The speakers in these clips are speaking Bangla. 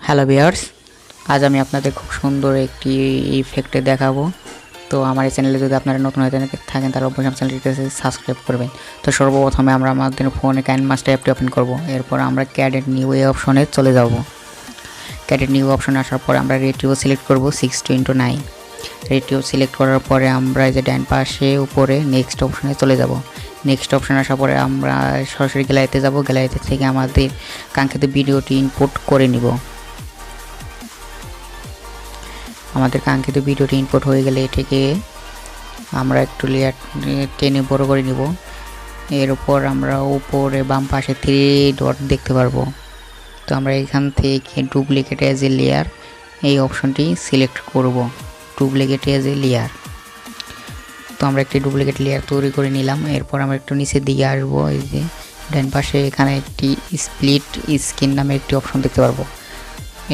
হ্যালো ভিউয়ার্স, আজ আমি আপনাদের খুব সুন্দর একটি ইফেক্টে দেখাবো। তো আমার এই চ্যানেলে যদি আপনারা নতুন হয়ে থাকেন তাহলে অবশ্যই আমার চ্যানেলটিকে সাবস্ক্রাইব করবেন। তো সর্বপ্রথমে আমরা আমাদের ফোনে কাইনমাস্টার অ্যাপটি ওপেন করব। এরপর আমরা ক্যাডেট নিউ এই অপশনে চলে যাব। ক্যাডেট নিউ অপশনে আসার পরে আমরা রেটিও সিলেক্ট করব 6:9। রেটিও সিলেক্ট করার পরে আমরা এই যে ডান পাশে উপরে নেক্সট অপশনে চলে যাব। নেক্সট অপশনে আসার পরে আমরা সরাসরি গ্যালারিতে যাব। গ্যালারিতে থেকে আমাদের কাঙ্ক্ষিত ভিডিওটি ইনপুট করে নিব। আমাদের কাঙ্ক্ষিত ভিডিওটি ইনপুট হয়ে গেলে এটাকে আমরা একটু লেয়ার টেনে বড় করে নিব। এর উপর আমরা উপরে বাম পাশে 3 ডট দেখতে পারবো। তো আমরা এখান থেকে ডুপ্লিকেট এজ এ লেয়ার এই অপশনটি সিলেক্ট করব। Duplicate as a layer. তো আমরা একটি ডুপ্লিকেট লেয়ার তৈরি করে নিলাম। এরপর আমরা একটু নিচের দিকে আসবো। এই যে ডান পাশে এখানে একটি স্প্লিট স্ক্রিন নামে একটি অপশন দেখতে পারবো।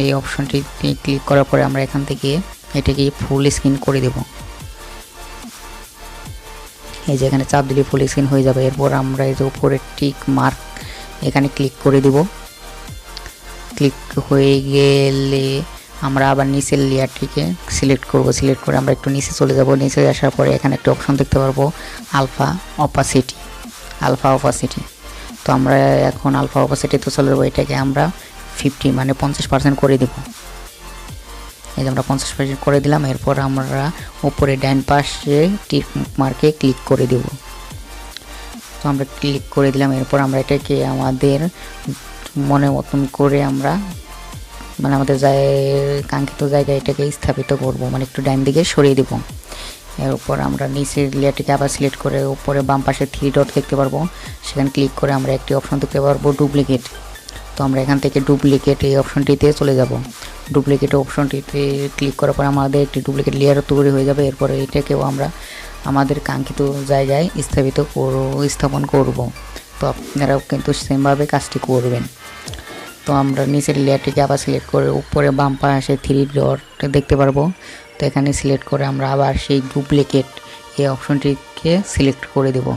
এই অপশনটি ক্লিক করার পরে আমরা এখান থেকে এটাকে ফুল স্ক্রিন করে দেব। এই যে এখানে চাপ দিলে ফুল স্ক্রিন হয়ে যাবে। এরপর আমরা এই যে উপরে টিক মার্ক এখানে ক্লিক করে দেব। ক্লিক হয়ে গেলে আমরা আবার নিচের লেয়ারটিকে সিলেক্ট করব। সিলেক্ট করে আমরা একটু নিচে চলে যাব। নিচে আসার পরে এখানে একটা অপশন দেখতে পারবো আলফা অপাসিটি। তো আমরা এখন আলফা অপাসিটিতে চলে যাব। এটাকে আমরা 50 মানে 50% করে দেব। এই যে আমরা 50% করে দিলাম। এরপর আমরা উপরে ডান পাশে টিক মার্কে ক্লিক করে দেব। তো আমরা ক্লিক করে দিলাম। এরপর আমরা এটাকে আমাদের মনে মতন করে আমরা মানে আমাদের কাঙ্ক্ষিত জায়গায় এটাকে স্থাপিত করব, মানে একটু ডান দিকে সরিয়ে দেব। এরপর আমরা নিচের লেয়ারটিকে আবার সিলেক্ট করে উপরে বাম পাশে 3 ডট দেখতে পারবো। সেখানে ক্লিক করে আমরা একটি অপশন দেখতে পারবো ডুপ্লিকেট। তো আমরা এখান থেকে ডুপ্লিকেট এই অপশনটিতে চলে যাব। ডুপ্লিকেট অপশনটিতে ক্লিক করার পর আমাদের একটি ডুপ্লিকেট লেয়ার তৈরি হয়ে যাবে। এরপরে এটাকেও আমরা আমাদের কাঙ্ক্ষিত জায়গায় স্থাপন করব। তো আপনারাও কিন্তু সেমভাবে কাজটি করবেন। তো আমরা নিচের লেয়ারটিকে আবার সিলেক্ট করে উপরে বাম পাশে 3 ডট দেখতে পারবো। তো এখানে সিলেক্ট করে আমরা আবার সেই ডুপ্লিকেট এই অপশনটিকে সিলেক্ট করে দেব।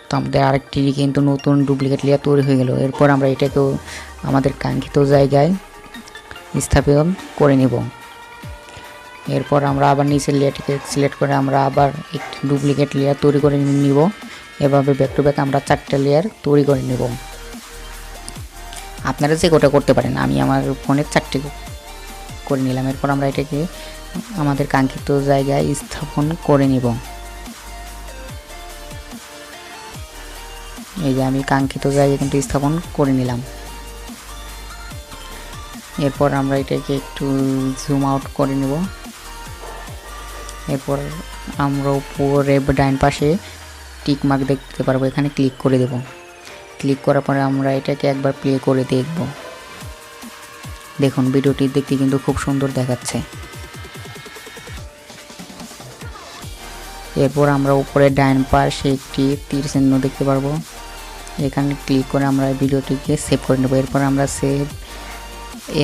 তো আমাদের আরেকটি কিন্তু নতুন ডুপ্লিকেট লেয়ার তৈরি হয়ে গেল। এরপর আমরা এটাকেও আমাদের কাঙ্ক্ষিত জায়গায় স্থাপন করে নেব। এরপর আমরা আবার নিচের লেয়ারটিকে সিলেক্ট করে আমরা আবার একটি ডুপ্লিকেট লেয়ার তৈরি করে নিব। এভাবে ব্যাক টু ব্যাক আমরা 4টা লেয়ার তৈরি করে নেব। আপনারা যে কোটা করতে পারেন, আমি আমার ফোনে 4টি করে নিলাম। এরপর আমরা এটাকে আমাদের কাঙ্ক্ষিত জায়গায় স্থাপন করে নিব। এই যে আমি কাঙ্ক্ষিত জায়গায় কিন্তু স্থাপন করে নিলাম। এরপর আমরা এটাকে একটু জুম আউট করে নেব। এরপর আমরা উপরে ডান পাশে টিক মার্ক দেখতে পারবো, এখানে ক্লিক করে দেব। ক্লিক করার পরে আমরা এটাকে একবার প্লে করে দেখব। দেখুন ভিডিওটি দেখতে কিন্তু খুব সুন্দর দেখাচ্ছে। এরপর আমরা উপরে ডান পাশে একটি তীর চিহ্ন দেখতে পারবো, এখানে ক্লিক করে আমরা ভিডিওটিকে সেভ করে নেব। এরপর আমরা সেভ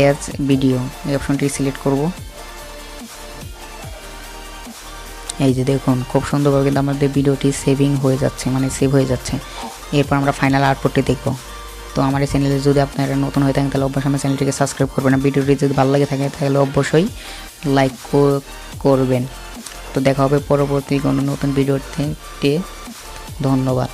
এজ ভিডিও এই অপশনটি সিলেক্ট করব। এই যে দেখুন খুব সুন্দরভাবে কিন্তু আমাদের ভিডিওটি সেভিং হয়ে যাচ্ছে, মানে সেভ হয়ে যাচ্ছে। এরপর আমরা ফাইনাল আউটপুটটি দেখব। তো আমার এই চ্যানেলে যদি আপনারা নতুন হয়ে থাকেন তাহলে অবশ্যই আমার চ্যানেলটিকে সাবস্ক্রাইব করবেন। ভিডিওটি যদি ভালো লাগে থাকে তাহলে অবশ্যই লাইক করবেন। তো দেখা হবে পরবর্তী কোনো নতুন ভিডিওতে। ধন্যবাদ।